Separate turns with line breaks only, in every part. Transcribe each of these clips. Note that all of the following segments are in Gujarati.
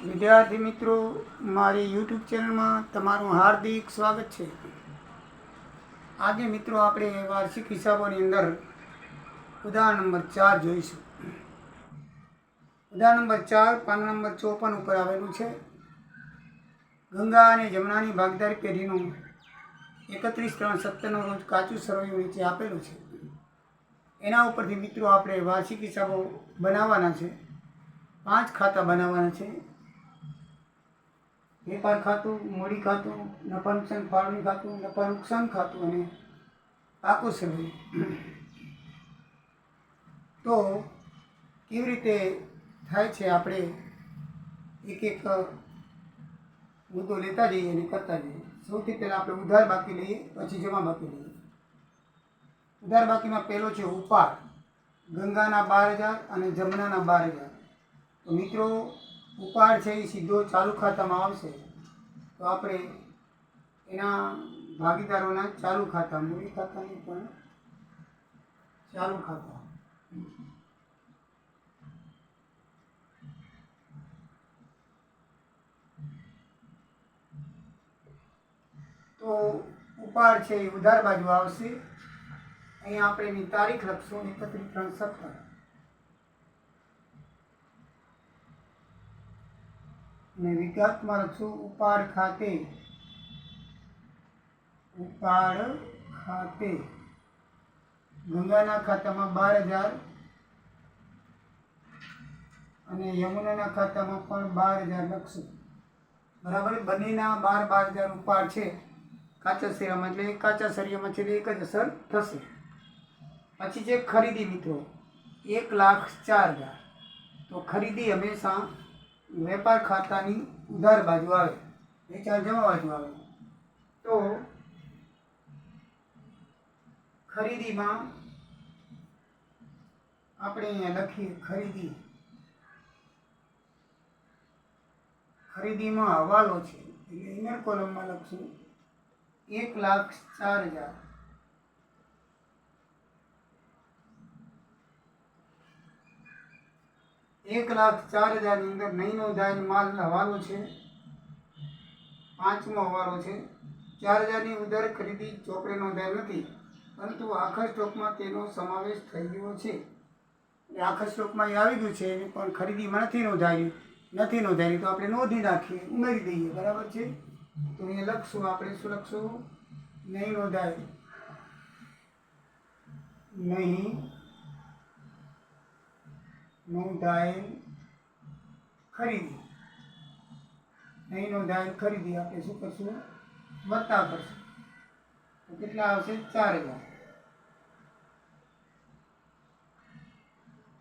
વિદ્યાર્થી મિત્રો, મારી યુટ્યુબ ચેનલમાં તમારું હાર્દિક સ્વાગત છે. આજે મિત્રો આપણે વાર્ષિક હિસાબોની અંદર ઉદાહરણ નંબર 4 જોઈશું. ઉદાહરણ નંબર 4 પાના નંબર 54 ઉપર આવેલું છે. ગંગા અને જમનાની ભાગીદારી પેઢીનું 31/3/17 રોજ કાચું સરવૈયું નીચે આપેલું છે. એના ઉપરથી મિત્રો આપણે વાર્ષિક હિસાબો બનાવવાના છે. 5 ખાતા બનાવવાના છે. વેપાર ખાતું, મૂડી ખાતું, નફા નુકસાન ફાળવણી ખાતું, નફા નુકસાન ખાતું અને પાકું સરવૈયું. તો કેવી રીતે થાય છે, આપણે એક એક મુદ્દો લેતા જઈએ અને કરતા જઈએ. સૌથી પહેલાં આપણે ઉધાર બાકી લઈએ, પછી જમા બાકી લઈએ. ઉધાર બાકીમાં પહેલો છે ઉપાડ. ગંગાના 12,000 અને જમનાના 12,000. તો મિત્રો ઉપાડ છે એ સીધો ચાલુ ખાતામાં આવશે. તો આપણે એના ભાગીદારોના ચાલુ ખાતા, મૂડી ખાતાની પણ ચાલુ ખાતા. તો ઉપાડ છે એ ઉધાર બાજુ આવશે. અહીંયા આપણે એની તારીખ લખશું 31/3/17. અને વિગતમાં લખશું ઉપાડ ખાતે ગંગાના ખાતામાં 12,000 અને યમુનાના ખાતામાં પણ 12,000 લખશું. બરાબર, બંનેના 12,000 ઉપાડ છે કાચા સરિયામાં, એટલે કાચા સરિયામાં છે એક જ અસર થશે. પછી છે ખરીદી મિત્રો 1,04,000. તો ખરીદી હંમેશા વેપાર ખાતાની ઉધાર બાજુ આવે, વેચાણ જમા બાજુ આવે. તો ખરીદીમાં આપણે અહીંયા લખીએ ખરીદીમાં હવાલો છે એટલે ઇનર કોલમમાં લખશું 1,04,000. $1,04,000 ની અંદર નહીં નોંધાયેલ માલ હવાલો છે. 5મો હવાલો છે 4,000 ની ઉધાર ખરીદી ચોપડે નોંધાયેલ નથી, પરંતુ આખા સ્ટોકમાં તેનો સમાવેશ થઈ ગયો છે. આખા સ્ટોકમાં એ આવી ગયું છે, એની પણ ખરીદીમાં નથી નોંધાયેલી તો આપણે નોંધી નાખીએ, ઉમેરી દઈએ. બરાબર છે. તો અહીંયા લખશું, આપણે શું લખશું? નહીં નોંધાયેલ ખરીદી. નહીં નોંધાયેલ ખરીદી આપણે શું કરશું? વત્તા કરશું. તો કેટલા આવશે? 4,000.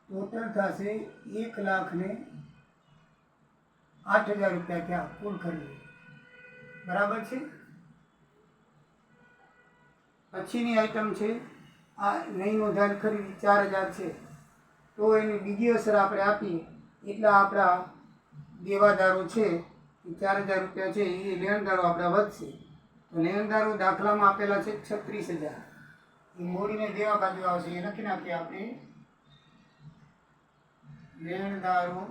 ટોટલ થશે 1,08,000 રૂપિયા થયા કુલ ખરીદી. બરાબર છે. પછીની આઈટમ છે આ નહીં નોંધાયેલ ખરીદી 4,000 છે. તો એની બીજી અસર આપણે આપીએ એટલા આપણા દેવાદારો છે એ 4,000 રૂપિયા છે એ લેણદારો આપણા વધશે. તો લેણદારો દાખલામાં આપેલા છે 36,000. એ મૂડીને દેવા બાજુ આવશે, એ લખી નાખીએ આપણે. લેણદારો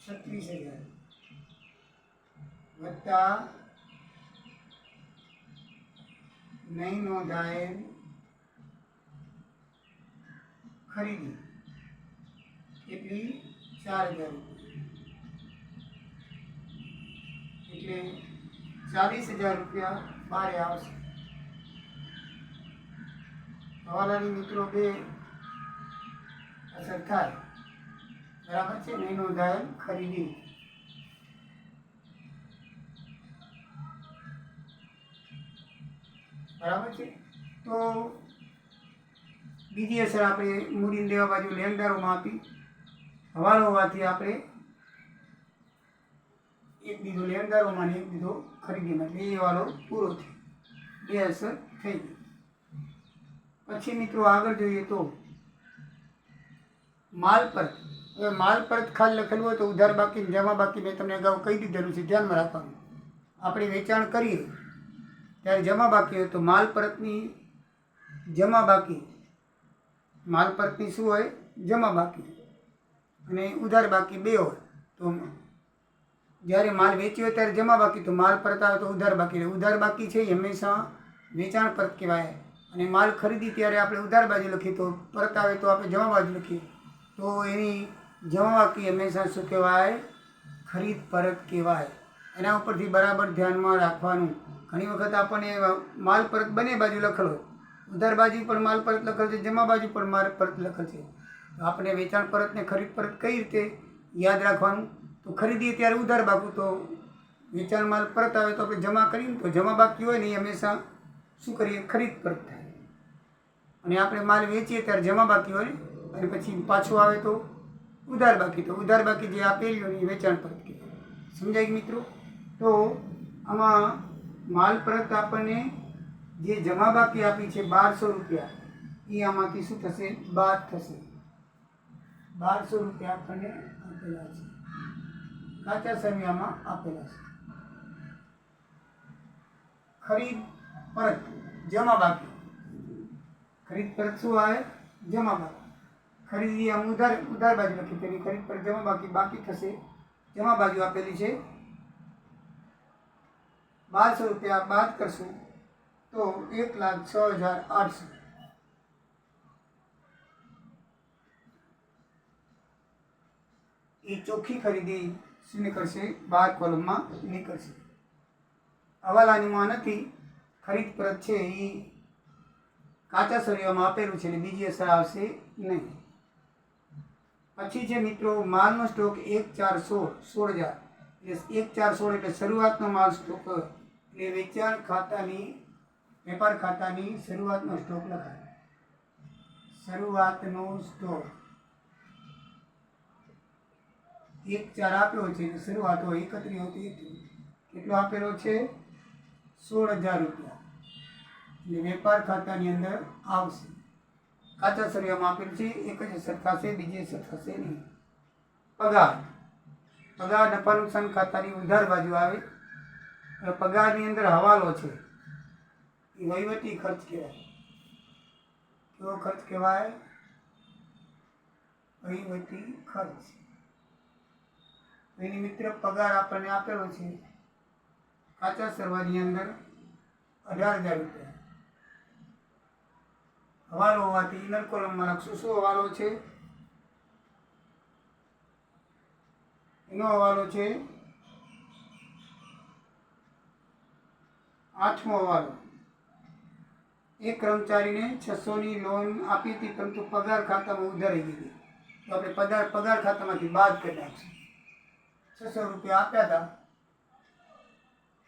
36,000 વત્તા નહીં નોંધાયેલ ખરીદી એટલી 4,000 રૂપિયા, એટલે 40,000 રૂપિયા બારે આવશે. હવાલાની મિત્રો બે અસર થાય. બરાબર છે. નહીં નોંધાયેલ ખરીદી બરાબર છે. તો બીજી અસર આપણે મૂડીને દેવા બાજુ લેણદારોમાં આપી. હવાલો હોવાથી આપણે એક દીધો લેણદારોમાં એક દીધો ખરીદીમાં, એટલે એ હવાલો પૂરો થયો. બે અસર થઈ ગઈ. પછી મિત્રો આગળ જોઈએ તો માલ પરત. હવે માલ પરત ખાલી લખેલું હોય તો ઉધાર બાકી, જમા બાકી મેં તમને અગાઉ કહી દીધેલું છે, ધ્યાનમાં રાખવાનું. આપણે વેચાણ કરીએ ત્યારે જમા બાકી હોય તો માલ પરતની જમા બાકી, માલ પરતની શું હોય? જમા બાકી. અને ઉધાર બાકી બે હોય તો જ્યારે માલ વેચ્યો હોય ત્યારે જમા બાકી, તો માલ પરત આવે તો ઉધાર બાકી રહે. ઉધાર બાકી છે એ હંમેશા વેચાણ પરત કહેવાય. અને માલ ખરીદી ત્યારે આપણે ઉધાર બાજુ લખીએ, તો પરત આવે તો આપણે જમા બાજુ લખીએ, તો એની જમા બાકી હંમેશા શું કહેવાય? ખરીદ પરત કહેવાય. એના ઉપરથી બરાબર ધ્યાનમાં રાખવાનું. ઘણી વખત આપણને માલ પરત બંને બાજુ લખેલો હોય, ઉધાર બાજુ પણ માલ પરત લખેલ છે, જમા બાજુ પણ માલ પરત લખેલ છે. તો આપણે વેચાણ પરત ને ખરીદ પરત કઈ રીતે યાદ રાખવાનું? તો ખરીદીએ ત્યારે ઉધાર બાકી, તો વેચાણ માલ પરત આવે તો આપણે જમા કરીએ, તો જમા બાકી હોય ને એ હંમેશા શું કરીએ? ખરીદ પરત થાય. અને આપણે માલ વેચીએ ત્યારે જમા બાકી હોય અને પછી પાછું આવે તો ઉધાર બાકી, તો ઉધાર બાકી જે આપેલી હોય એ વેચાણ પરત કહેવાય. સમજાય મિત્રો? તો આમાં માલ પરત આપણને જે જમા બાકી આપી છે 1200 રૂપિયા, એ આમાંથી શું થશે? બાદ થશે. 1200 રૂપિયા આપણને આપેલા છે, કાચા સરવૈયામાં આપેલા છે. ખરીદ પરત જમા બાકી, ખરીદ પરત શું આવે? જમા બાકી. ખરીદી આમ ઉધાર બાજુ લખી, તેની ખરીદ પરત જમા બાકી બાકી થશે. જમા બાજુ આપેલી છે 1200 રૂપિયા, બાદ કરશું તો 1,06,800. એ ચોખ્ખી ખરીદી શું નીકળશે? 12 કોલમમાં નીકળશે. હવાલાનીમાં નથી, ખરીદ પરત છે એ કાચા સરવૈયામાં આપેલું છે એટલે બીજી અસર આવશે નહીં. પછી છે મિત્રો માલનો સ્ટોક 1,416,16,000. એટલે 1,416 એટલે શરૂઆતનો માલ સ્ટોક, એટલે વેચાણ ખાતાની વેપાર ખાતાની શરૂઆતનો સ્ટોક લખાય. શરૂઆતનો સ્ટોક 1,4 આપ્યો છે એટલે શરૂઆત હોય 31 હોતી. કેટલો આપેલો છે? 16,000 રૂપિયા. એટલે વેપાર ખાતાની અંદર આવશે. કાચા સરવૈયામાં આપેલું છે, એક જ અસર થશે, બીજી અસર થશે નહીં. પગાર નફા નુકસાન ખાતાની ઉધાર બાજુ આવે. પગારની અંદર હવાલો છે એ વહીવટી ખર્ચ કહેવાય. કેવો ખર્ચ કહેવાય? વહીવટી ખર્ચ. એની મિત્ર પગાર આપણને આપેલો છે કાચા સરવૈયાની અંદર 18,000 રૂપિયા. હવાલો હોવાથી ઇનર કોલમમાં લખશું. શું હવાલો છે? એનો હવાલો છે 8મો હવાલો. એક કર્મચારીને 600ની લોન આપી હતી, પરંતુ પગાર ખાતામાં ઉધારી દીધી. તો આપણે પગાર ખાતામાંથી બાદ કરી નાખશું. 600 રૂપિયા આપ્યા હતા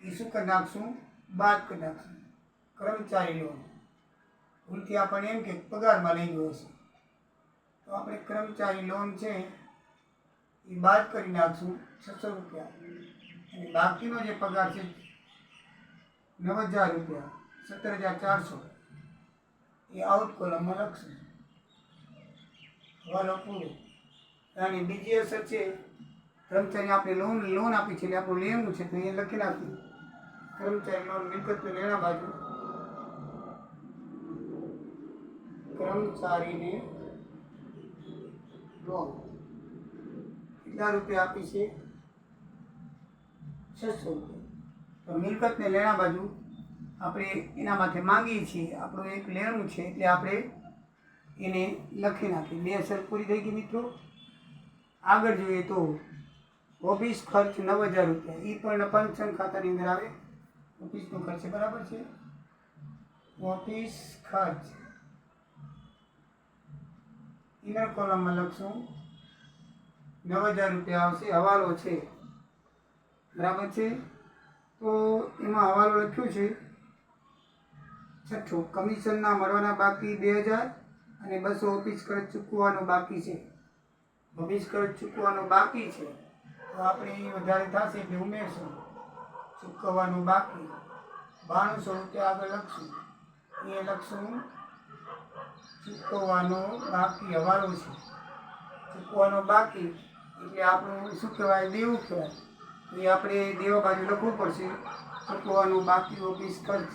એ શું કરી નાખશું? બાદ કરી નાખશું. કર્મચારી લોન ભૂલથી આપણને એમ કે પગારમાં લઈ ગયો હશે, તો આપણે કર્મચારી લોન છે એ બાદ કરી નાખશું 600 રૂપિયા. અને બાકીનો જે પગાર છે 9,000 રૂપિયા, 17,400, એ આઉટ કોલમમાં લખશું. હવાલો પૂરો. અને બીજી અસર છે કર્મચારી આપણે લોન આપી છે એટલે આપણું લેણું છે તો એ લખી નાખ્યું. કર્મચારી લોન મિલકત લેણા બાજુ કર્મચારીને લોન કેટલા રૂપિયા આપી છે? 600 રૂપિયા. તો મિલકતને લેણા બાજુ આપણે એના માથે માંગીએ છીએ, આપણું એક લેણું છે એટલે આપણે એને લખી નાખીએ. બે અસર પૂરી થઈ ગઈ મિત્રો. આગળ જોઈએ તો ઓફિસ ખર્ચ 9,000 રૂપિયા, એ પણ નફા નુકસાન ખાતાની અંદર આવે. ઓફિસનો ખર્ચ બરાબર છે. ઓફિસ ખર્ચ ઇનર કોલમમાં લખશું 9,000 રૂપિયા આવશે. હવાલો છે બરાબર છે. તો એમાં હવાલો લખ્યું છે 6. કમિશનના મળવાના બાકી 2,000 અને 200 ઓફિસ ખર્ચ ચૂકવવાનો બાકી છે. ઓફિસ ખર્ચ ચૂકવવાનો બાકી છે તો આપણે એ વધારે થશે એટલે ઉમેરશું. ચૂકવવાનું બાકી 9200 રૂપિયા આગળ લખશું. એ લખશું ચૂકવવાનો બાકી. હવાલો છે, ચૂકવવાનો બાકી એટલે આપણું શું કહેવાય? દેવું કહેવાય. એ આપણે દેવા બાજુ લખવું પડશે. ચૂકવવાનો બાકી ઓફિસ ખર્ચ,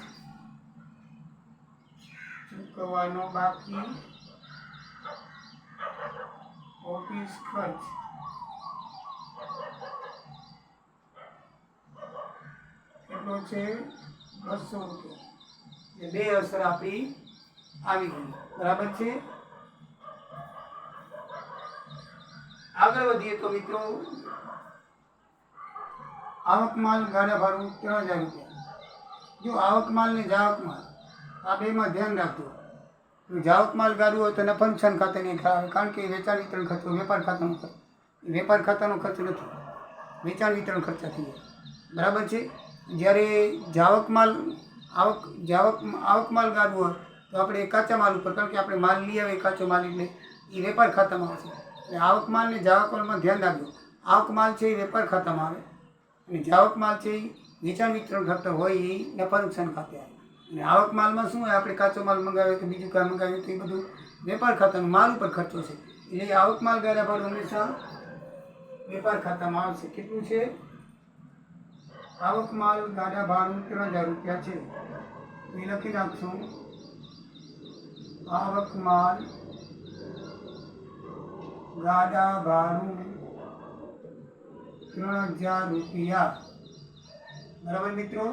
ચૂકવવાનો બાકી ઓફિસ ખર્ચ કેટલો છે 200 રૂપિયા. એ બે અસર આપણી આવી ગઈ. બરાબર છે. આગળ વધીએ તો મિત્રો આવક માલ ગાડા ભાડું 3000 રૂપિયા. જો આવક માલ ને જાવક માલ આ બેમાં ધ્યાન રાખજો. જો જાવક માલ ગાડું હોય તો નફા નુકસાન ખાતે નહીં ખાવે, કારણ કે વેચાણ વિતરણ ખર્ચો વેપાર ખાતાનો ખર્ચ, વેપાર ખાતાનો ખર્ચ નથી, વેચાણ વિતરણ ખર્ચા થઈ જાય. બરાબર છે. જ્યારે જાવક માલ આવક માલ ગાડવું હોય તો આપણે કાચા માલ ઉપર, કારણ કે આપણે માલ લઈ આવે કાચો માલ એટલે એ વેપાર ખાતામાં આવશે. એટલે આવક માલ ને જાવક માલમાં ધ્યાન રાખજો. આવક માલ છે એ વેપાર ખાતામાં આવે અને જાવક માલ છે એ વેચાણ વિતરણ ખાતા હોય એ નફા નુકસાન ખાતે આવે. અને આવક માલમાં શું હોય, આપણે કાચો માલ મંગાવીએ કે બીજું કાંઈ મંગાવીએ તો એ બધું વેપાર ખાતાનું માલ ઉપર ખર્ચો છે. એટલે આવક માલ ગાડા ભાડું હંમેશા વેપાર ખાતામાં આવશે. કેટલું છે? આવક માલ ગાડા ભાડું 3000 રૂપિયા છે. એ લખી નાખશું. આવક માલ ગાડા ભાડું 3000 રૂપિયા. બરાબર મિત્રો.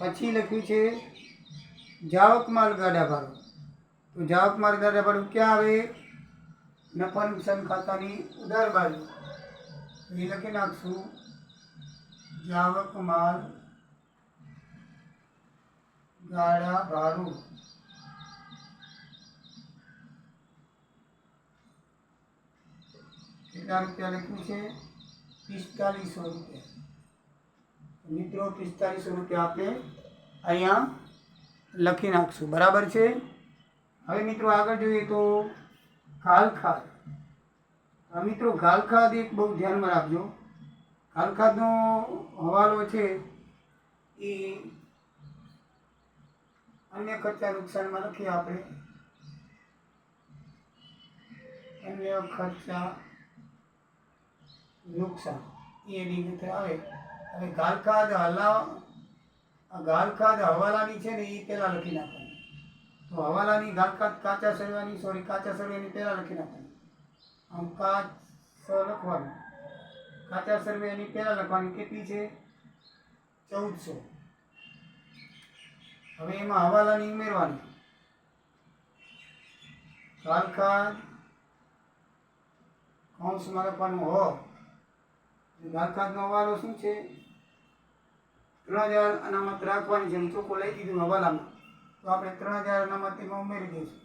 પછી લખ્યું છે જાવક માલ ગાડા ભાડું. તો જાવક માલ ગાડા ભાડું ક્યાં આવે? નફા નુકસાન ખાતાની ઉધાર બાજુ. એ લખી નાખશું. જાવક માલ ગાડા ભાડું કેટલા રૂપિયા લખ્યું છે? 4500 રૂપિયા. મિત્રો 4500 રૂપિયા આપણે અહીંયા લખી નાખશું. બરાબર છે. હવે મિત્રો આગળ જોઈએ તો ઘાલખાદ. મિત્રો ઘાલખાદ એક બહુ ધ્યાનમાં રાખજો. ઘાલખાદનો હવાલો છે એ અન્ય ખર્ચા નુકસાનમાં લખીએ આપણે. અન્ય ખર્ચા નુકસાન એ રીતે આવે. હવે ઘાલખાદ હવાલાની છે ને એ પહેલાં લખી નાખવાની. તો હવાલાની ઘાલખાદ કાચા સર્વેની પહેલાં લખી નાખવાની. આમ લખવાનું. કાચા સર્વેની પહેલાં લખવાની. કેટલી છે? 1400. હવે એમાં હવાલાની ઉમેરવાની. ઘાલખાદ કૌંસમાં લખવાનું હો. ઘાલખાદનો હવાલો શું છે? 3000 અનામત રાખવાની છે. ચોખ્ખું લઈ દીધું હવાલામાં, તો આપણે 3000 અનામત એમાં ઉમેરી દઈશું.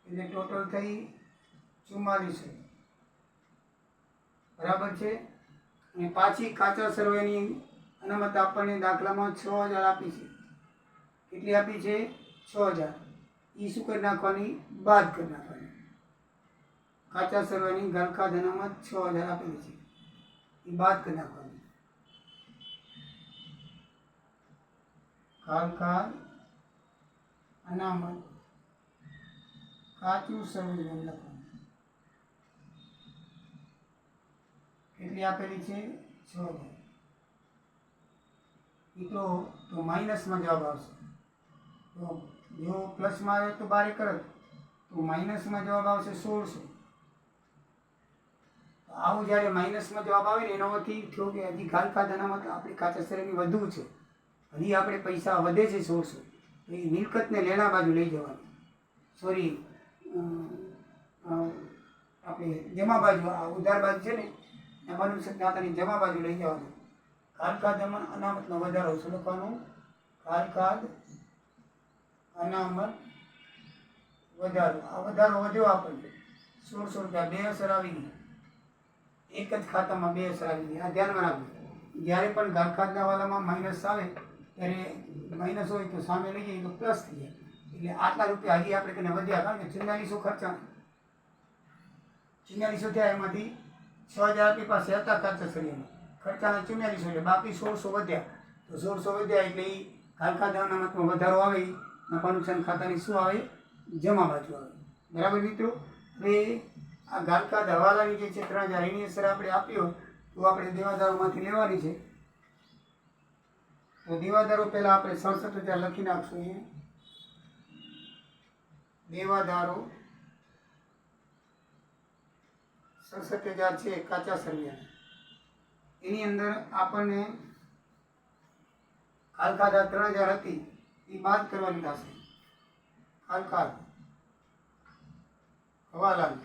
એટલે ટોટલ થઈ 4400. બરાબર છે. અને પાછી કાચા સર્વેની અનામત આપણને દાખલામાં 6000 આપી છે. કેટલી આપી છે? 6000. એ શું કરી નાખવાની? બાદ કરી નાખવાની. કાચા સર્વેની ઘાલખાદ અનામત 6000 આપેલી છે, એ બાદ કરી નાખવાની. ઘાલખાદ અનામત કાચું સર્વે લખવાનું. કેટલી આપેલી છે? 6000. મિત્રો તો માઇનસમાં જવાબ આવશે. તો જો પ્લસમાં આવે તો બારે કરત, તો માઇનસમાં જવાબ આવશે 1600. આવું જ્યારે માઇનસમાં જવાબ આવે ને એનો અર્થ થયો કે હજી ઘાલખાદ અનામત આપણી કાચા સર્વેની વધુ છે, હજી આપણે પૈસા વધે છે 1600. એ મિલકતને લેણા બાજુ લઈ જવાની. આપણે જમા બાજુ, આ ઉધાર બાજુ છે ને નફા નુકસાન ખાતાની જમા બાજુ લઈ જવાનું. ઘાલખાદ અનામતનો વધારો છે લખવાનું. ઘાલખાદ અનામત વધારો. આ વધારો વધ્યો આપણને 1600 રૂપિયા. બે અસર આવી ગઈ. એક જ ખાતામાં બે અસર આવી ગઈ. આ ધ્યાનમાં રાખજો. જ્યારે પણ ઘાલખાદના વાલામાં માઇનસ આવે ત્યારે માઇનસ હોય તો સામે લઈ જઈએ તો પ્લસ થઈ જાય. એટલે આટલા રૂપિયા હજી આપણે કને વધ્યા, કારણ કે 4400 ખર્ચા 4400 થયા. એમાંથી 6000 આપણી પાસે હતા કાચા સર્વેના ખર્ચાના 4400, એટલે બાકી 1600 વધ્યા. તો 1600 વધ્યા એટલે એ ઘાલખાદ અનામતમાં વધારો આવે. નફા નુકસાન ખાતાની શું આવે? જમા બાજુ આવે. બરાબર મિત્રો. હવે આ ઘાલખાદ હવાલાની જે છે 3000, એની અસર આપણે આપી હોય તો આપણે દેવાદારોમાંથી લેવાની છે. તો દેવાદારો પહેલાં આપણે 67,000 લખી નાખશું. દેવાદારો 67,000 છે કાચા સળિયા. એની અંદર આપણને કાલકાદા 3,000 હતી એ બાદ કરવાની થશે. કાલકાદ હવાલાલ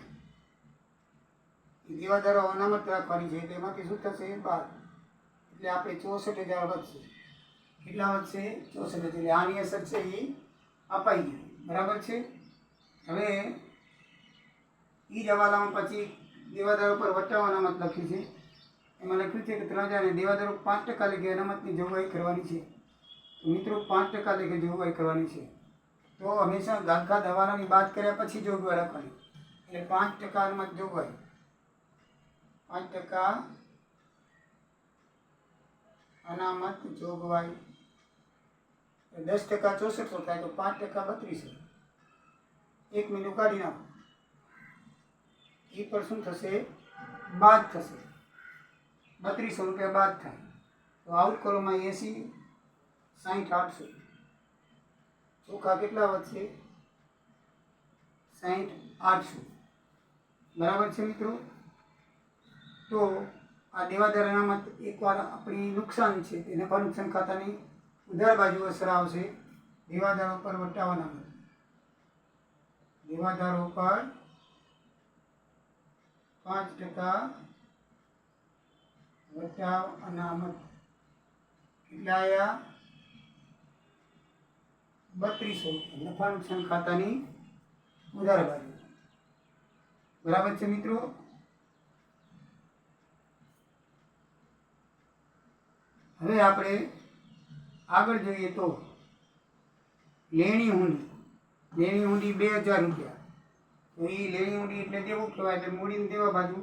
દેવાદારો અનામત રાખવાની છે એટલે એમાંથી શું થશે બાદ, એટલે આપણે 64,000 વધશે. કેટલા વધશે? 64,000. એટલે આની અસર છે એ અપાઈ ગઈ. બરાબર છે. હવે એ જ હવાલામાં પછી દેવાદારો પર વટાવ અનામત લખ્યું છે. એમાં લખ્યું છે કે 3,000 અને દેવાદારો 5% લેખે અનામતની જોગવાઈ કરવાની છે. તો મિત્રો 5% લેખે જોગવાઈ કરવાની છે. તો હંમેશા ગાલખાદ હવાલાની બાદ કર્યા પછી જોગવાઈ રાખવાની. એટલે 5% અનામત જોગવાઈ, 5% અનામત જોગવાઈ. 10% 6400 થાય તો 5% 3200. 1 મહિનો કાઢી નાખો. એ પર શું થશે? બાદ થશે. 3200 રૂપિયા બાદ થાય. તો આઉટ કોલમમાં 80, 60, 800. ચોખ્ખા કેટલા વધશે? 60, 800. બરાબર છે મિત્રો. તો આ દેવાદાર અનામત એકવાર આપણી નુકસાન છે તે નફા નુકસાન ખાતાની ઉધાર બાજુ અસર આવશે. દેવાદારો પર વટાવ અનામત, દેવાદારો પર 5% વટાવ અનામત. કેટલા આવ્યા? 3200 નફા નુકસાન ખાતાની ઉધાર બાજુ. બરાબર છે મિત્રો. હવે આપણે આગળ જોઈએ તો લેણી હુંડી. લેણી હુંડી 2,000 રૂપિયા. તો એ લેણી હુંડી એટલે દેવું કહેવાય. એટલે મૂડીને દેવા બાજુ,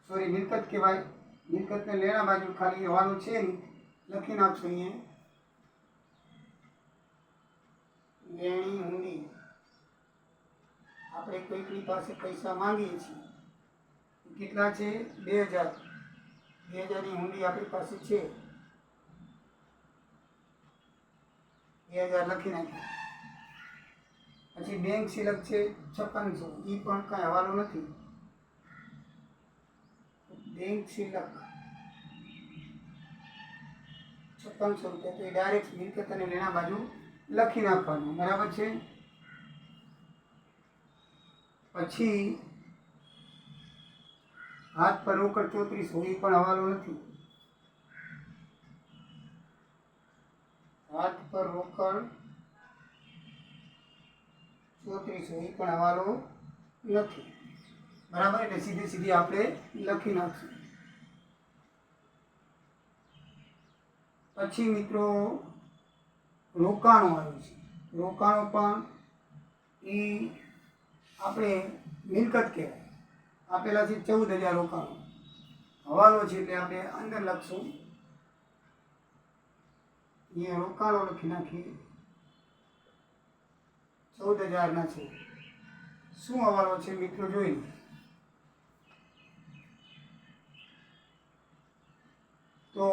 સોરી મિલકત કહેવાય. મિલકતને લેણા બાજુ ખાલી હવાલો છે નહીં, લખી નાખશો અહીંયા. લેણી હુંડી. આપણે કોઈકની પાસે પૈસા માંગીએ છીએ. કેટલા છે? 2,000. 2,000ની હુંડી આપણી પાસે છે. 2,000 લખી નાખ્યા. પછી બેંક સિલક છે 5600. એ પણ કાંઈ હવાલો નથી. બેંક સિલક 5600 રૂપિયા. તો એ ડાયરેક્ટ મિલકત અને લેણા બાજુ લખી નાખવાનું. બરાબર છે. પછી હાથ પર રોકડ 3400. એ પણ હવાલો નથી. હાથ પર રોકડ 3400. એ પણ હવાલો નથી. બરાબર. એટલે સીધી સીધી આપણે લખી નાખશું. પછી મિત્રો રોકાણો આવ્યું છે. રોકાણો પણ એ આપણે મિલકત કહેવાય. આપેલા છે 14,000 રોકાણો. હવાલો છે એટલે આપણે અંદર લખશું. અહીંયા રોકાણો લખી નાખીએ. 14,000ના છે. શું હવાલો છે મિત્રો જોઈ લો. તો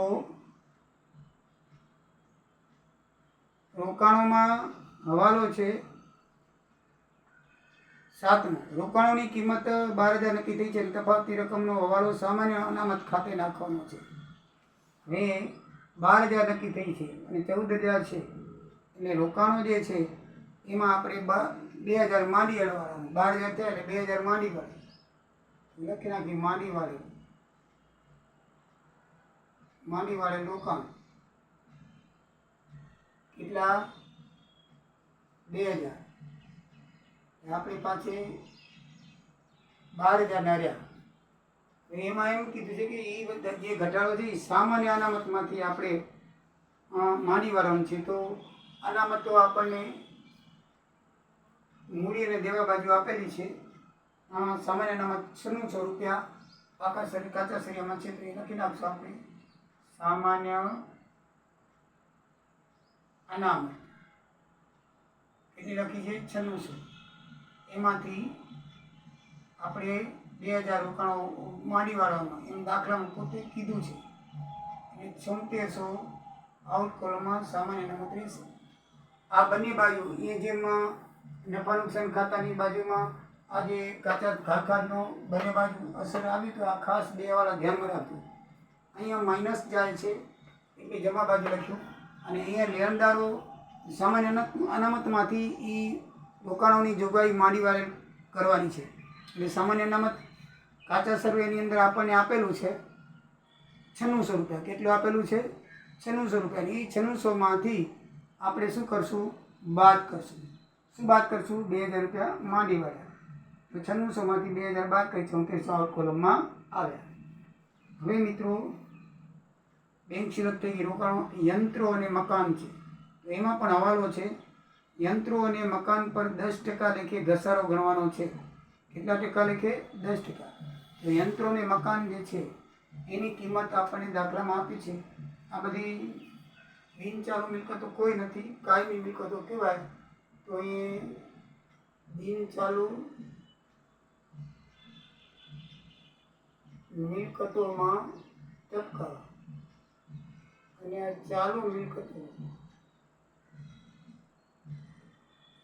રોકાણોમાં હવાલો છે 7મો. રોકાણોની કિંમત 12,000 નક્કી થઈ છે. તફાવતી રકમનો હવાલો સામાન્ય અનામત ખાતે નાખવાનો છે. હવે 12,000 નક્કી થઈ છે અને 14,000 છે. એટલે રોકાણો જે છે એમાં આપણે 2,000 માંડી અડવાના. 12,000 થયા એટલે 2,000 માંડી વાળી લખી નાખી. માંડી વાળે રોકાણ કેટલા? 2,000. આપણી પાસે 12,000 રહ્યા. એમાં એમ કીધું છે કે એ બધા જે ઘટાડો છે એ સામાન્ય અનામતમાંથી આપણે માંડી વાળવાનું છે. તો અનામતો આપણને મૂડી અને દેવા બાજુ આપેલી છે. સામાન્ય અનામત 9600 રૂપિયા. કાચા સળિયામાં છે તો એ લખી નાખશું આપણે. સામાન્ય અનામત કેટલી લખી છે? 9600. એમાંથી આપણે 2,000 રોકાણો માંડી વાળવામાં એમ દાખલામાં પોતે કીધું છે. એટલે 7600 આઉટ કોલમમાં સામાન્ય અનામત રહેશે. આ બંને બાજુ એ જેમ નફા નુકસાન ખાતાની બાજુમાં આજે કાચા ખાખાનો બંને બાજુ અસર આવી તો આ ખાસ બેવાળા ધ્યાનમાં રાખજો. અહીંયા માઇનસ જાય છે એટલે જમા બાજુ લખ્યું અને અહીંયા લેણદારો સામાન્ય અનામતમાંથી એ રોકાણોની જોગવાઈ માંડીવાળે કરવાની છે. એટલે સામાન્ય અનામત કાચા સર્વેની અંદર આપણને આપેલું છે 9600 રૂપિયા. કેટલું આપેલું છે? 9600 રૂપિયા. એ 9600માંથી આપણે શું કરશું? બાદ કરશું. શું બાદ કરશું? 2000 રૂપિયા માંડીવાળા. તો 9600માંથી 2000 બાદ કરી 3400 આઉટ કોલમમાં આવ્યા. હવે મિત્રો બેંક સિલક થઈ રોકાણો યંત્રો અને મકાન છે. તો એમાં પણ હવાલો છે. યંત્રો અને મકાન પર 10% લેખે ઘસારો ગણવાનો છે. કેટલા ટકા લેખે? 10%. તો યંત્રો અને મકાન જે છે એની કિંમત આપણને દાખલામાં આપી છે. આ બધી બિનચાલુ મિલકતો કોઈ નથી, કાયમી મિલકતો કહેવાય. તો એ બિનચાલુ મિલકતોમાં ટકા અને આ ચાલુ મિલકતો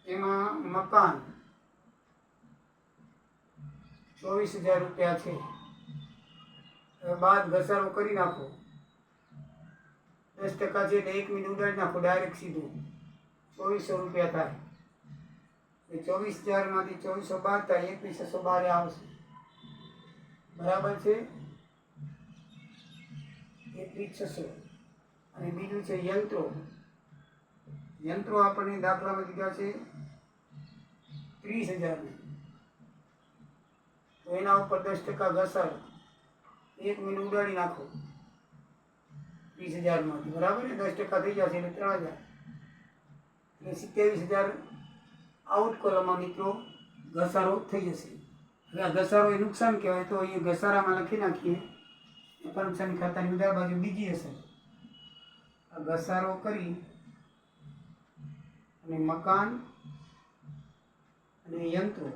એમાં મકાન 24000 રૂપિયા છે. બાદ ઘસારો કરી નાખો 10% છે એટલે 1 મિનિટ ઉડાડી નાખો ડાયરેક્ટ સીધું 2400 રૂપિયા થાય. 24000માંથી 2400 બાદ થાય 2112 આવશે. બરાબર છે? 21600. અને બીજું છે યંત્રો. યંત્રો આપણને દાખલામાં દીધા છે 30000. તો એના ઉપર 10% ઘસારો 1 મિનિટ ઉડાડી નાખો 20000માંથી. બરાબર ને? 10% થઈ જશે એટલે 3000 એટલે 27000 આઉટ કોલમમાં મિત્રો ઘસારો થઈ જશે. હવે આ ઘસારો એ નુકસાન કહેવાય તો એ ઘસારામાં લખી નાખીએ. નફા નુકસાન ખાતાની ઉધાર બાજુ બીજી અસર. આ ઘસારો કરી અને મકાન અને યંત્રો.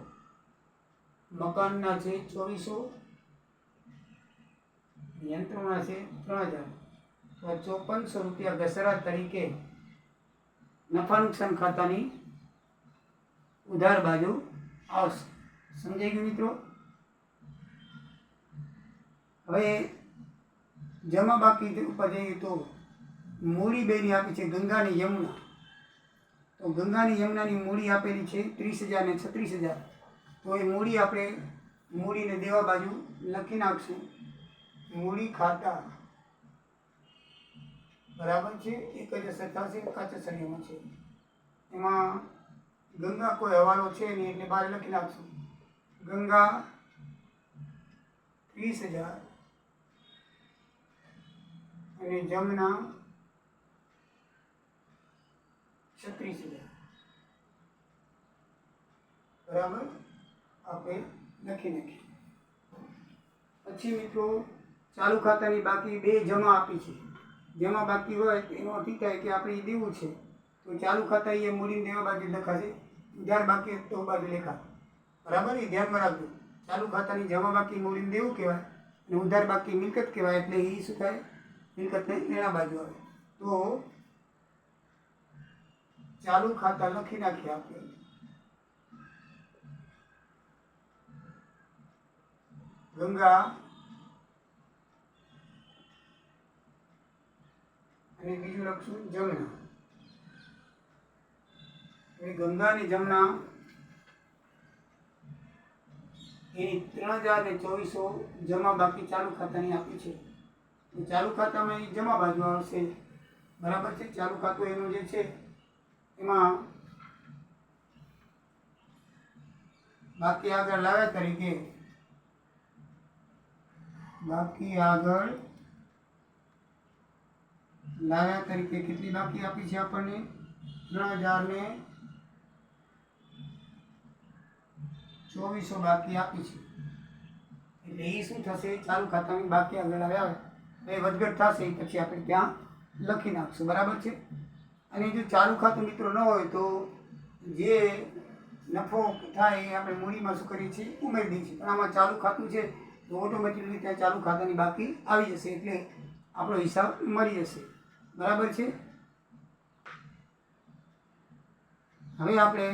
મકાનના છે 2400, યંત્રોના છે 3000. તો 5400 રૂપિયા ઘસારા તરીકે નફા નુકસાન ખાતાની ઉધાર બાજુ આવશે. સમજાઈ ગયું મિત્રો? હવે જમા બાકી ઉપર જઈએ તો મૂડી બેની આપી છે ગંગાની યમુના. તો ગંગાની યમુનાની મૂડી આપેલી છે 30000 ને 36000. તો એ મૂડી આપણે મૂડીને દેવા બાજુ લખી નાખશું. મૂડી ખાતા બરાબર છે? એક જ અસર થશે કાચા સળિયામાં છે. એમાં ગંગા કોઈ હવાલો છે નહીં એટલે બહાર લખી નાખશું. ગંગા 30000 અને જમના 36000. બરાબર? આપણે લખી નાખીએ. પછી મિત્રો ચાલુ ખાતાની બાકી 2 જમા આપી છે. જમા બાકી હોય તો એનો અર્થ થાય કે આપણે એ દેવું છે. તો ચાલુ ખાતા એ મૂડીને દેવા બાજુ લખાશે. ઉધાર બાકી તો બાજુ લેખા. બરાબર? એ ધ્યાનમાં રાખજો. ચાલુ ખાતાની જમા બાકી મૂડીને દેવું કહેવાય અને ઉધાર બાકી મિલકત કહેવાય. એટલે એ શું થાય? મિલકતને લેણા બાજુ આવે. તો ચાલુ ખાતા લખી નાખીએ આપણે. ગંગા અને બીજું લખશું જમના. એ ગંગાની જમના એની 3000 ને 2400 જમા બાકી ચાલુ ખાતાની આપી છે. તો ચાલુ ખાતામાં એ જમા બાજુ આવશે. બરાબર છે? ચાલુ ખાતું એનું જે છે એમાં બાકી આગળ લાવ્યા તરીકે કેટલી બાકી આપી છે આપણને? 3000 ને 2400 બાકી આપી છે. એટલે એ શું થશે? ચાલુ ખાતાની બાકી આગળ આવ્યા એ વધઘટ થશે. પછી આપણે ત્યાં લખી નાખશું. બરાબર છે? અને જો ચાલુ ખાતું મિત્રો ન હોય તો જે નફો થાય એ આપણે મૂડીમાં શું કરીએ છીએ? ઉમેરી દઈએ છીએ. પણ આમાં ચાલુ ખાતું છે તો ઓટોમેટિકલી ત્યાં ચાલુ ખાતાની બાકી આવી જશે. એટલે આપણો હિસાબ મળી જશે. બરાબર છે? હવે આપણે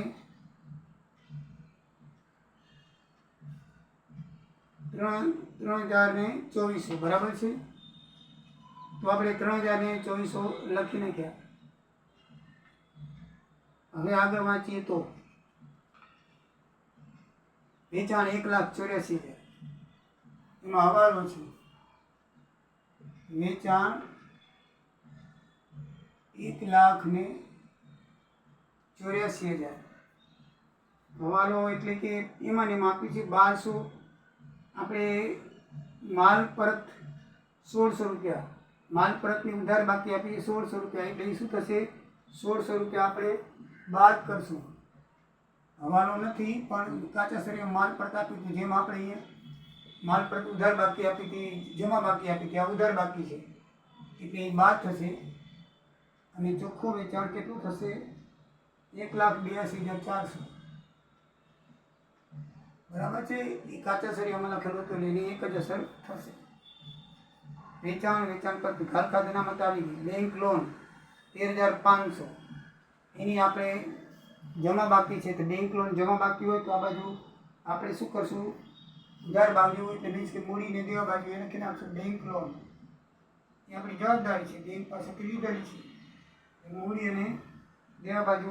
3,2400 બરાબર છે. તો આપણે 3,2400 લખી નાખ્યા. હવે આગળ વાંચીએ તો વેચાણ 1,84,000 એનો હવાલો છે. વેચાણ 1,84,000 હવાલો એટલે કે એમાં ને એમાં આપ્યું છે 1200. આપણે માલ પરત 1600 રૂપિયા, માલ પરતની ઉધાર બાકી આપીએ 1600 રૂપિયા, એટલે એ શું થશે 1600 રૂપિયા આપણે બાદ કરશું. હવાલો નથી પણ કાચા શરીરમાં માલ પરત આપ્યું હતું, જેમ આપણે અહીંયા માલ પરત ઉધાર બાકી આપી હતી, જમા બાકી આપી હતી, આ ઉધાર બાકી છે એટલે એ બાદ થશે. અને ચોખ્ખું વેચાણ કેટલું થશે 1,82,400 બરાબર છે. એ કાચા શરીરમાં લખેલું હતું એટલે એની એક જ અસર થશે. વેચાણ પર ખાતા અનામત આવી ગઈ. બેંક લોન 13,500 એની આપણે જમા બાકી છે, તો બેંક લોન જમા બાકી હોય તો આ બાજુ આપણે શું કરશું, ઉધાર બાજુ એટલે મીન્સ કે મૂડીને દેવા બાજુ એને લખી નાખશું બેંક લોન. એ આપણી જવાબદારી છે, બેંક પાસેથી લીધેલી છે. મૂડી અને દેવા બાજુ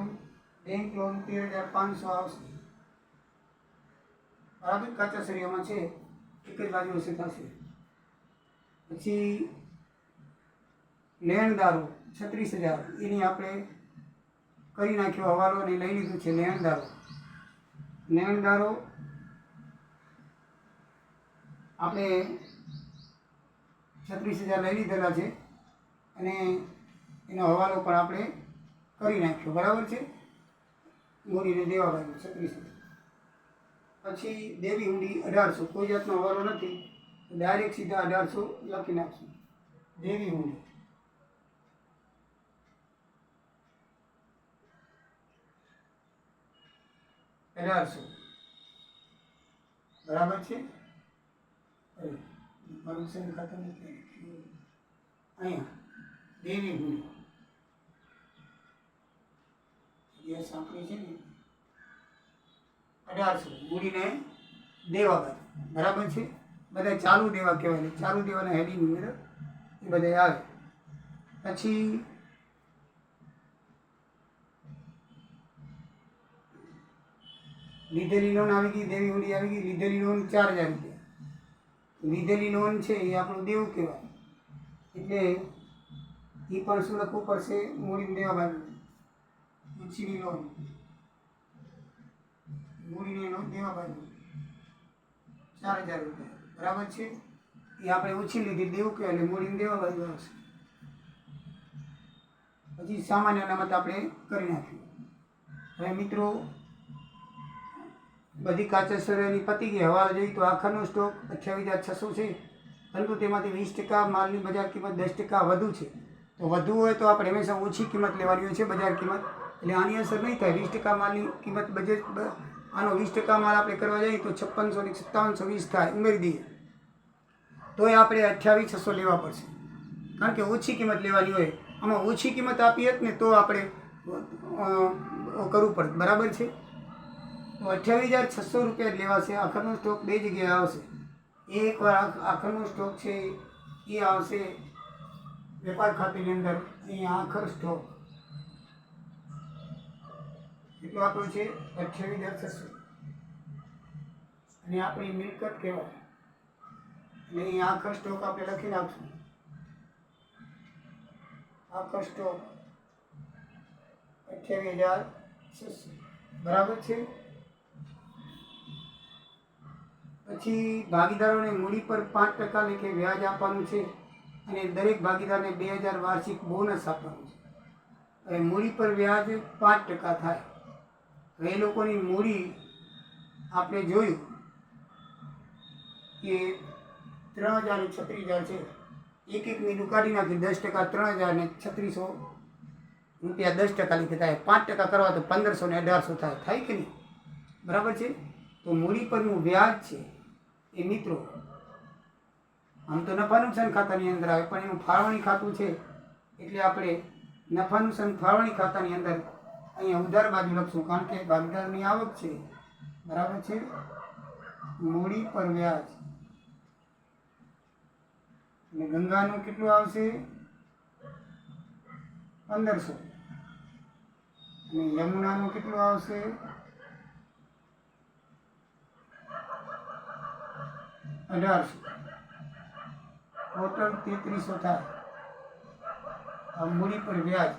બેંક લોન 13,500 આવશે બરાબર. કાચા શરીરમાં છે એક જ બાજુ હશે થશે. પછી લેણદારો 36,000 એની આપણે કરી નાખ્યો હવાલો અને લઈ લીધું છે. લેણદારો આપણે 36,000 લઈ લીધેલા છે અને એનો હવાલો પણ આપણે કરી નાખ્યો બરાબર છે. મૂડીને દેવા બાજુ 36,000. પછી દેવી હુંડી 1,800, કોઈ જાતનો હવાલો નથી, ડાયરેક્ટ સીધા 1,800 લખી નાખશું. દેવી હુંડી 1,800 બરાબર છે. પરમિશન ખાતર અહીંયા દેવી હુંડી ગેસ આપણી છે ને 1,800 મૂડીને દેવા બાજુ બરાબર છે. બધા ચાલુ દેવા કહેવાય, ચાલુ દેવાના હેડિંગ એ બધા આવે. પછી લીધેલી લોન આવી ગઈ, દેવી હુંડી આવી ગઈ. લીધેલી લોન 4,000 રૂપિયા. લીધેલી લોન છે એ આપણું દેવું કહેવાય, એટલે એ પણ શું લખવું પડશે, મૂડીને દેવા બાજુ. ઉછીની લોન મૂડીને દેવા બાજુ 4,000 રૂપિયા બરાબર છે. એ આપણે ઉછી લીધી દેવું કહેવાય એટલે મૂડીને દેવા બાજુ આવશે. પછી સામાન્ય અનામત આપણે કરી નાખ્યું. હવે મિત્રો બધી કાચા શરીરની પતી ગઈ. હવાલો જોઈએ તો આખરનો સ્ટોક 28,600 છે, પરંતુ તેમાંથી 20% માલની બજાર કિંમત 10% વધુ છે. તો વધુ હોય તો આપણે હંમેશા ઓછી કિંમત લેવાની હોય છે બજાર કિંમત, એટલે આની અસર નહીં થાય. 20% માલની કિંમત બજેટ આનો 20% માલ આપણે કરવા જઈએ તો 5600 ને 5720 થાય, ઉમેરી દઈએ તો એ આપણે 28,600 લેવા પડશે, કારણ કે ઓછી કિંમત લેવાની હોય. આમાં ઓછી કિંમત આપીએ ને તો આપણે કરવું પડે બરાબર છે. તો 28,600 રૂપિયા લેવાશે. આખરનો સ્ટોક બે જગ્યાએ આવશે. એકવાર આખરનો સ્ટોક છે એ આવશે વેપાર ખાતાની અંદર. અહીંયા આખર સ્ટોક એટલો આપણો છે 28,600 અને આપણી મિલકત કહેવાય. એટલે અહીંયા આખર સ્ટોક આપણે લખી નાખશું. આખર સ્ટોક 28,600 બરાબર છે. પછી ભાગીદારોને મૂડી પર 5% લેખે વ્યાજ આપવાનું છે અને દરેક ભાગીદારને 2,000 વાર્ષિક બોનસ આપવાનું છે. હવે મૂડી પર વ્યાજ 5% થાય. હવે એ લોકોની મૂડી આપણે જોયું કે 3,000 ને 36,000 છે. એક મીંડું કાઢી નાખ્યું 10%, 3,000 ને 3600 રૂપિયા 10% લીધે થાય. 5% કરવા તો 1,500 ને 1,800 થાય કે નહીં બરાબર છે. તો મૂડી પરનું વ્યાજ છે એ મિત્રો આમ તો નફા નુકસાન ખાતાની અંદર આવે, પણ એનું ફાળવણી ખાતું છે એટલે આપણે નફા નુકસાન ફાળવણી ખાતાની અંદર અહીંયા ઉધાર બાજુ લખશું, કારણ કે ભાગીદારની આવક છે બરાબર છે. મૂડી પર વ્યાજ અને ગંગાનું કેટલું આવશે 1500 અને યમુનાનું કેટલું આવશે 1800, ટોટલ 3300 થાય. આ મૂડી પર વ્યાજ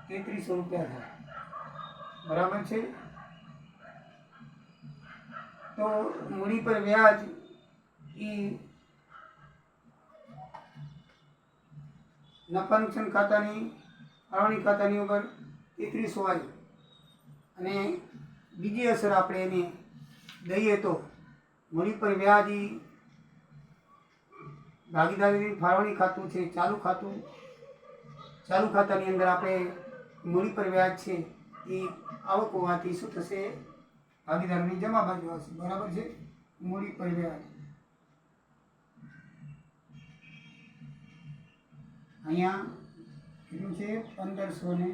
3300 રૂપિયા થાય. બરાબર છે. તો મૂડી પર વ્યાજ એ નફા નુકસાન ખાતાની ફાળવણી ખાતાની ઉપર 3300 આવી. અને બીજી અસર આપણે એને દઈએ તો મૂડી પર વ્યાજ એ ભાગીદારી ફાળવણી ખાતું છે, ચાલુ ખાતાની અંદર આપણે મૂડી પર વ્યાજ છે એ આવક હોવાથી શું થશે? ભાગીદારોની જમા બાજુ આવશે. બરાબર છે. મૂડી પર વ્યાજ અહીંયા કેટલું છે? 1500 ને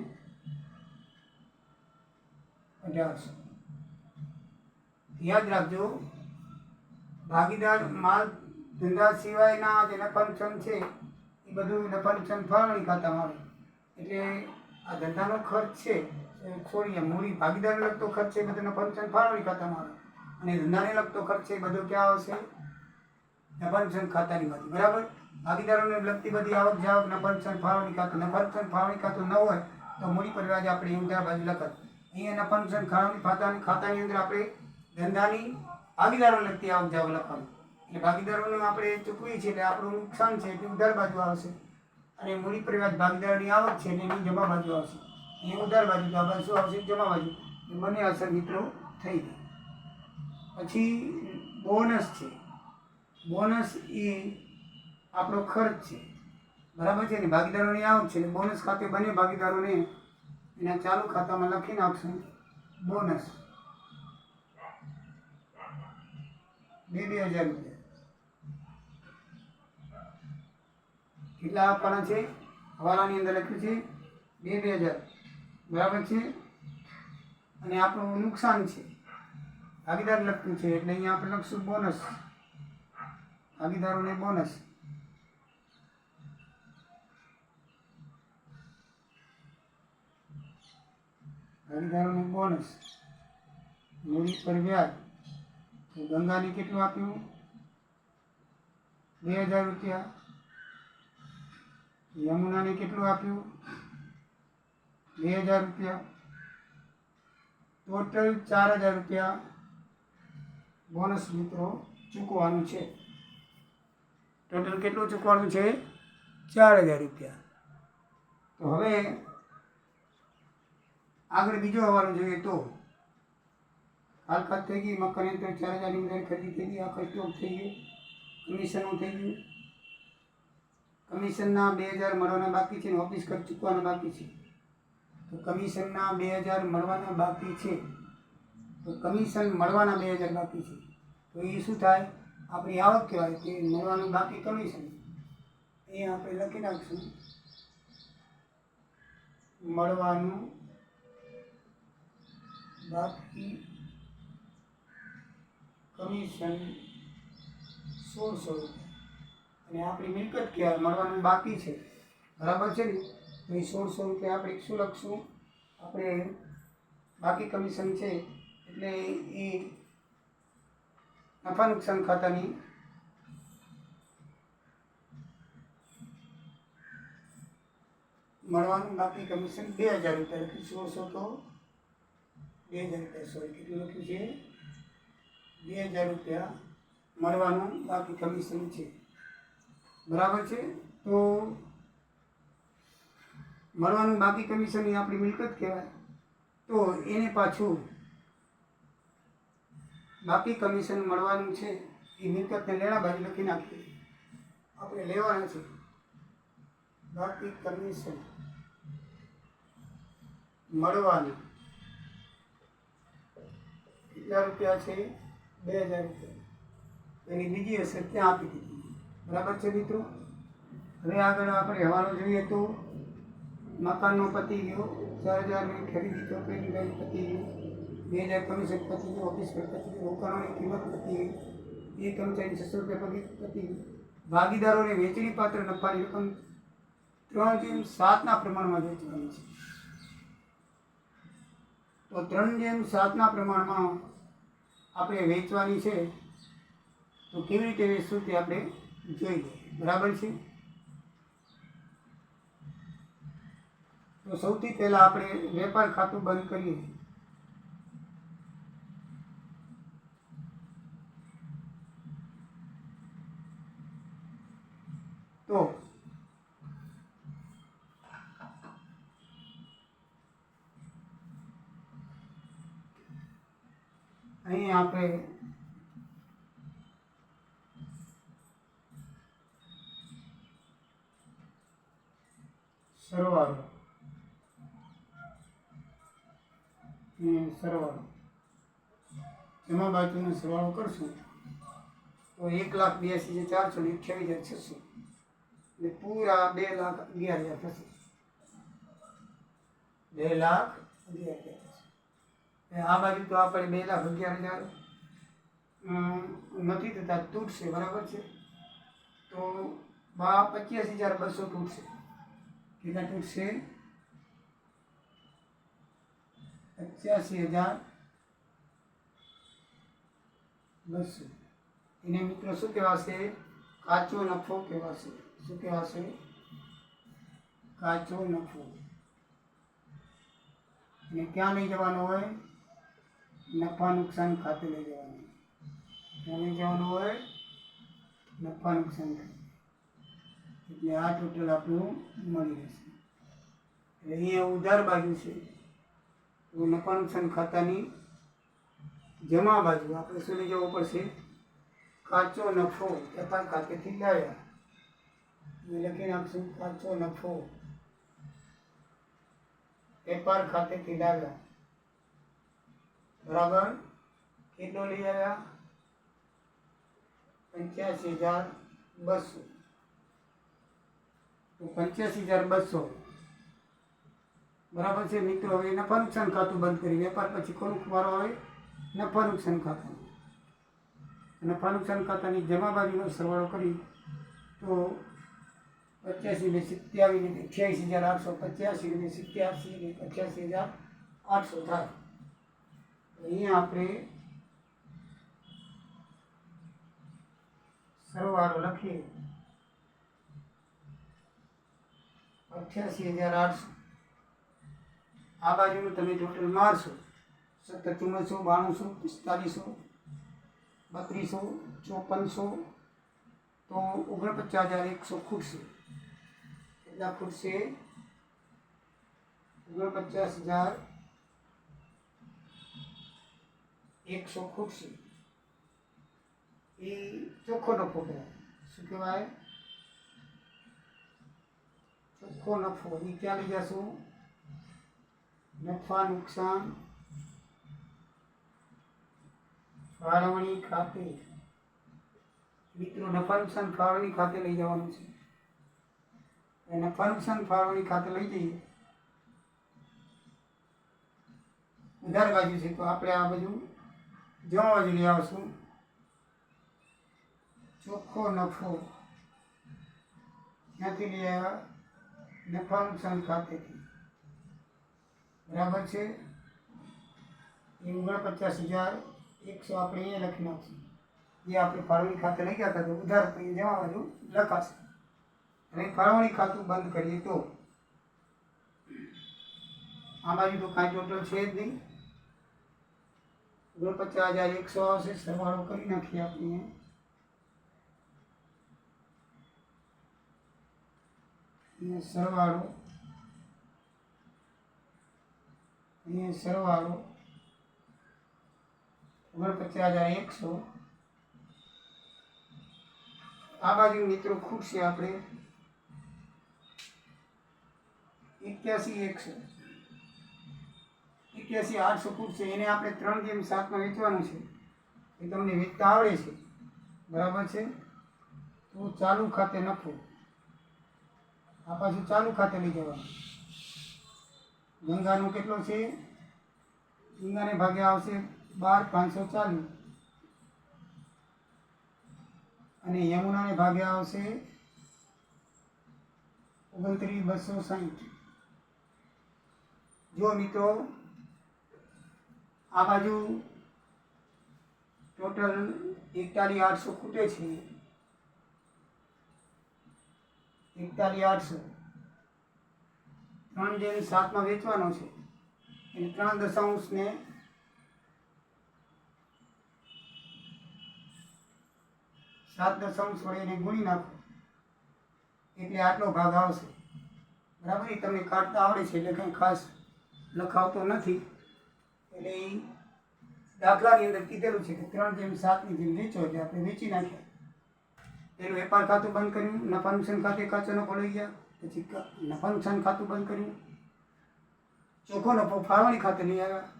1800. યાદ રાખજો, ભાગીદાર માલ ધંધા સિવાયના જે નફા નુકસાન છે એ બધું નફા નુકસાન ફાળવણી ખાતામાં આવે. એટલે આ ધંધાનો ખર્ચ છે, છોડીએ મૂડી ભાગીદારને લગતો ખર્ચ છે બધો નફા નુકસાન ફાળવણી ખાતામાં આવે. અને ધંધાને લગતો ખર્ચ છે બધો ક્યાં આવશે? નફા નુકસાન ખાતાની બાજુ. બરાબર. ભાગીદારોને લગતી બધી આવક જાવક નફા નુકસાન ફાળવણી ખાતું. નફા નુકસાન ફાળવણી ખાતું ન હોય તો મૂડી પર વ્યાજ આપણે ઊંધા બાજુ લખત. અહીંયા નફા નુકસાન ફાળવણી ખાતાની અંદર આપણે ધંધાની ભાગીદારોને લગતી આવક જાવક લખવાનું. એટલે ભાગીદારોને આપણે ચૂકવીએ છીએ એટલે આપણું નુકસાન છે એટલે ઉધાર બાજુ આવશે. અને મૂડી પર વ્યાજ ભાગીદારોની આવક છે એટલે એની જમા બાજુ આવશે. એ ઉધાર બાજુ તો આ બાજુ શું આવશે? જમા બાજુ. એ બંને અસર મિત્રો થઈ ગઈ. પછી બોનસ છે. બોનસ એ આપણો ખર્ચ છે. બરાબર છે ને? ભાગીદારોની આવક છે એટલે બોનસ ખાતે બંને ભાગીદારોને એના ચાલુ ખાતામાં લખી નાખશું બોનસ 2000 રૂપિયા. કેટલા આપવાના છે? હવાલાની અંદર લખ્યું છે 2000. બરાબર છે. અને આપણું નુકસાન છે ભાગીદાર લખતું છે એટલે અહીંયા આપણે લખશું બોનસ. ભાગીદારોને બોનસ. ભાગીદારોને બોનસ. મૂડી પર વ્યાજ. ગંગાને કેટલું આપ્યું? 2000 રૂપિયા. યમુનાને કેટલું આપ્યું? 2000 રૂપિયા. ટોટલ 4000 રૂપિયા બોનસ મિત્રો ચૂકવવાનું છે. ટોટલ કેટલું ચૂકવવાનું છે? 4000 રૂપિયા. તો હવે આગળ બીજો હવાલો જોઈએ તો હાલખાત થઈ ગઈ. મકાન યંત્ર 4000 ની અંદર ખરીદી થઈ ગઈ. આખો સ્ટોક થઈ ગયો. કમિશનનું થઈ ગયું. કમિશનના 2000 મળવાના બાકી છે ને ઓફિસ ખર્ચ ચૂકવાના બાકી છે. તો કમિશનના 2000 મળવાના બાકી છે. તો કમિશન મળવાના 2000 બાકી છે. તો એ શું થાય? આપણી આવક કહેવાય કે મળવાનું બાકી કમિશન. એ આપણે લખી નાખશું મળવાનું બાકી કમિશન 1600 રૂપિયા. અને આપણી મિલકત કહેવાય મળવાનું બાકી છે. બરાબર છે ને? તો એ 1600 રૂપિયા આપણે શું લખશું? આપણે બાકી કમિશન છે એટલે એ નફા નુકસાન ખાતાની મળવાનું બાકી કમિશન 2000 રૂપિયા લખ્યું. 1600 તો 2000 રૂપિયા. સોરી, કેટલું લખ્યું છે? 2000 રૂપિયા મળવાનું બાકી કમિશન છે. બરાબર છે. તો મળવાનું બાકી કમિશન એ આપણી મિલકત કહેવાય. તો એને પાછું બાકી કમિશન મળવાનું છે એ મિલકતને લેણા બાજુ લખી નાખીએ. આપણે લેવાના છે બાકી કમિશન મળવાનું કેટલા રૂપિયા છે? 2000 રૂપિયા. એની બીજી અસર ત્યાં આપી દીધી. બરાબર છે મિત્રો? હવે આગળ આપણે હવાલો જોઈએ તો મકાનનો પતી ગયો. 4000ની ખરીદી ચોપડીની ગાડી પતી ગયું. 2000 કમિશન પતી ગયું. ઓફિસ પર પતી ગયું. રોકાણોની કિંમત પતી ગઈ. એ કર્મચારી 600 રૂપિયા પતી ગયું. ભાગીદારોને વેચણી પાત્ર નફાની રકમ 3/7 પ્રમાણમાં વેચવાની છે. તો 3/7 પ્રમાણમાં આપણે વેચવાની છે. તો કેવી રીતે વેચશું તે આપણે જોઈ લઈએ. બરાબર છે. તો સૌથી પહેલાં આપણે વેપાર ખાતું બંધ કરીએ. તો અહીં આપણે સરવાળો જમા બાજુનો સરવાળો કરશું તો 1,82,428,600 એટલે પૂરા 2,11,000 થશે. 2,11,000 થશે. આ બાજુ તો આપણે 2,11,000 નથી થતા, તૂટશે. બરાબર છે. તો 85,200 તૂટશે. કેટલા તૂટશે? 85,200. એને મિત્રો શું કહેવાશે? કાચો નફો કહેવાશે. શું કહેવાશે? કાચો નફો. અને ક્યાં લઈ જવાનો હોય? નફા નુકસાન ખાતે લઈ જવાનું. ક્યાં લઈ જવાનું હોય? નફા નુકસાન ખાતે. એટલે આ ટોટલ આપણું મળી રહેશે. અહીંયા ઉધાર બાજુ છે તો નફા નુકસાન ખાતાની જમા બાજુ આપણે શું લઈ જવું પડશે? કાચો નફો વેપાર ખાતેથી લાવ્યા. લખી નાખશું કાચો નફો વેપાર ખાતેથી લાવ્યા. બરાબર. કેટલો લઈ આવ્યા? 85,200. તો 85,200. બરાબર છે મિત્રો. હવે નફા નુકસાન ખાતું બંધ કરી વેપાર પછી કોનું વારો આવે? નફા નુકસાન ખાતું. નફા નુકસાન ખાતાની જમા બાજુનો સરવાળો કરી તો 85 ને 87 ને 88,885 ને 87 ને 88,800 થાય. અહીંયા આપણે સરવાળો લખીએ 88,800. આ બાજુનું તમે ટોટલ મારશો 17,400, 92,000, 45,000, 32,000, 54,000 તો 49,100 ખૂટશે. કેટલા ખૂટશે? 49,100 ખૂટશે. એ ચોખ્ખો નફો કહેવાય. શું કહેવાય? ચોખ્ખો નફો. એ ક્યાં લઈ જશું? નફા નુકસાન ફાળવણી ખાતે. મિત્રો નફા નુકસાન ફાળવણી ખાતે લઈ જવાનું છે. નફા નુકસાન ફાળવણી ખાતે લઈ જઈએ. ઉધાર બાજુ છે તો આપણે આ બાજુ જમા બાજુ લઈ આવશું. ચોખ્ખો નફો ક્યાંથી લઈ આવ્યા? નફા નુકસાન ખાતેથી. બરાબર છે. એ 49,100 આપણે અહીંયા લખી નાખશું. જે આપણે ફાળવણી ખાતે લઈ ગયા હતા તો ઉધાર તો એ જમા બાજુ લખાશે. અને ફાળવણી ખાતું બંધ કરીએ તો આ બાજુ તો કાંઈ ટોટલ છે જ નહીં. 49,100 આવશે. સરવાળો કરી નાખીએ આપણે. સરવાળો અહીંયા સરવાળો 49,100. આ બાજુ મિત્રો ખૂટશે આપણે 81,100. 81,800 ખૂટશે. એને આપણે 3/7 વેચવાનું છે. એ તમને વેચતા આવડે છે. બરાબર છે. તો ચાલુ ખાતે નફો. આ પાછું ચાલુ ખાતે લઈ જવાનું. ગંગાનો કેટલો છે? ગંગાને ભાગે આવશે 12,540 અને યમુનાને ભાગે આવશે 29,260. જો મિત્રો આ બાજુ ટોટલ 41,800 ખૂટે છે. 41,800 3/7 વેચવાનો છે એટલે 3 દશાંશને 7 દશાંશ વડે એને ગુણી નાખો એટલે આટલો ભાગ આવશે. બરાબર. એ તમને કાઢતા આવડે છે એટલે કંઈ ખાસ લખાવતો નથી. એટલે એ દાખલાની અંદર કીધેલું છે કે 3/7 જેમ વેચો એટલે આપણે વેચી નાખ્યા. પેલું વેપાર ખાતું બંધ કર્યું, નફા નુકસાન ખાતે કાચો નફો લઈ ગયા, પછી નફા નુકસાન ખાતું બંધ કર્યું, ચોખ્ખો નફો ફાળવણી ખાતે લઈ આવ્યા,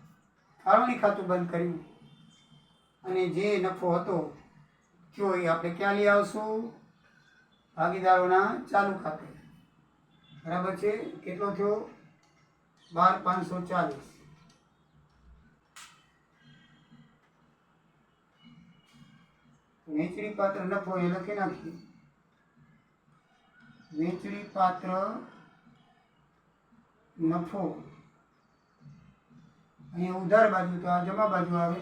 ફાળવણી ખાતું બંધ કર્યું, અને જે નફો હતો થયો એ આપણે ક્યાં લઈ આવશું? ભાગીદારોના ચાલુ ખાતે. બરાબર છે. કેટલો થયો? 12,540. વેચણી પાત્ર નફો એ લખી નાખીએ. વેચણી પાત્ર નફો અહીંયા ઉધાર બાજુ તો આ જમા બાજુ આવે.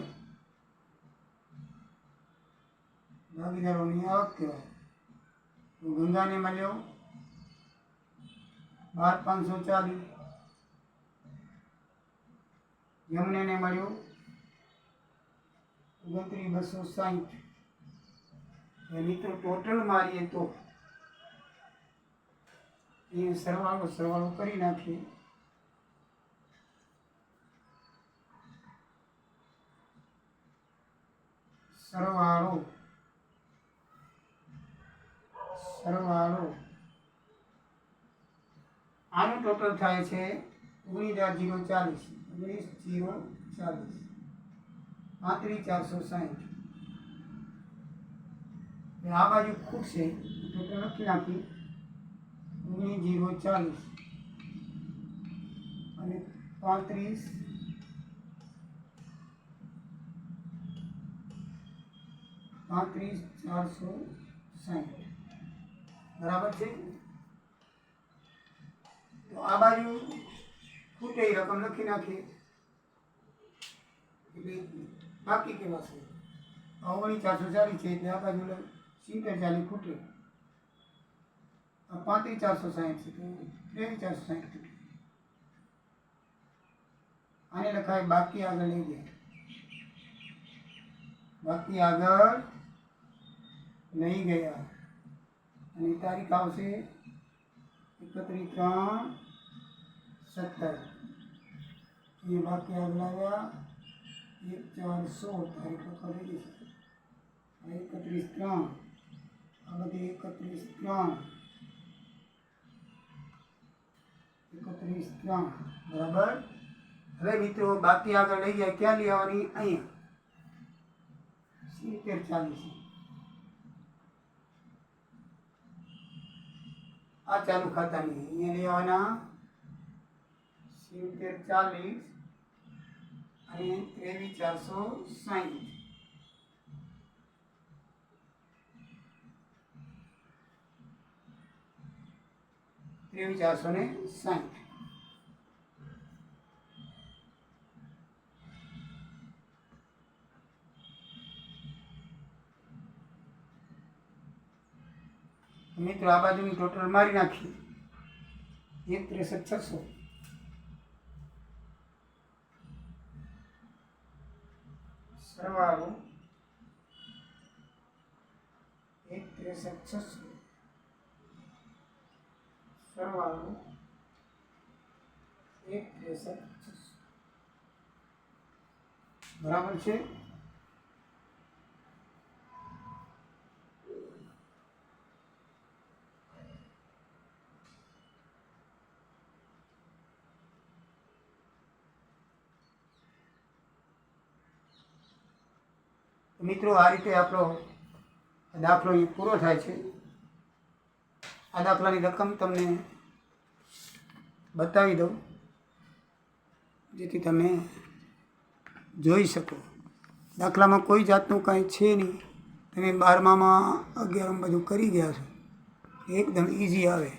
ભાગીદારોની આવક કહેવાય. તો ગંગાને મળ્યો 12,540. યમુનાને મળ્યો 29,260. મિત્રો ટોટલ મારીએ તો એ સરવાળો કરી નાખીએ. સરવાળો આનું ટોટલ થાય છે 19,040. 35,460. આ બાજુ ખૂટશે ટોટલ લખી નાખી 19,040 અને 35,460. બરાબર છે. તો આ બાજુ ખૂટે એ રકમ લખી નાખીએ એટલે બાકી કહેવાશે. 19,440 છે એટલે આ બાજુ 70,40 ખૂટે. 35,460 છે તો 23,460 ખૂટે. આને લખાય બાકી આગળ લઈ ગયા. બાકી આગળ લઈ ગયા અને તારીખ આવશે 31/3/17. એ બાકી આગળ આવ્યા 1/4/16 તારીખ લખવા દીધી છે. 31/3 આ બધી 31/3 બરાબર. હવે મિત્રો બાકી આગળ લઈ ગયા ક્યાં લઈ આવવાની? અહીંયા 70,40. આ ચાલુ ખાતાની અહીંયા લઈ આવવાના 70,40 અને 23,460. મિત્રો આ બાજુની ટોટલ મારી નાખી 1,63,600. સરવાળો 1,63,600 સરવાળો 1,63,600 બરાબર છે. મિત્રો આ રીતે આપણો દાખલો અહીં પૂરો થાય છે. આ દાખલાની રકમ તમને બતાવી દઉં જેથી તમે જોઈ શકો. દાખલામાં કોઈ જાતનું કાંઈ છે નહીં, તમે 12માં 11 બધું કરી ગયા છો એકદમ ઇઝી આવે.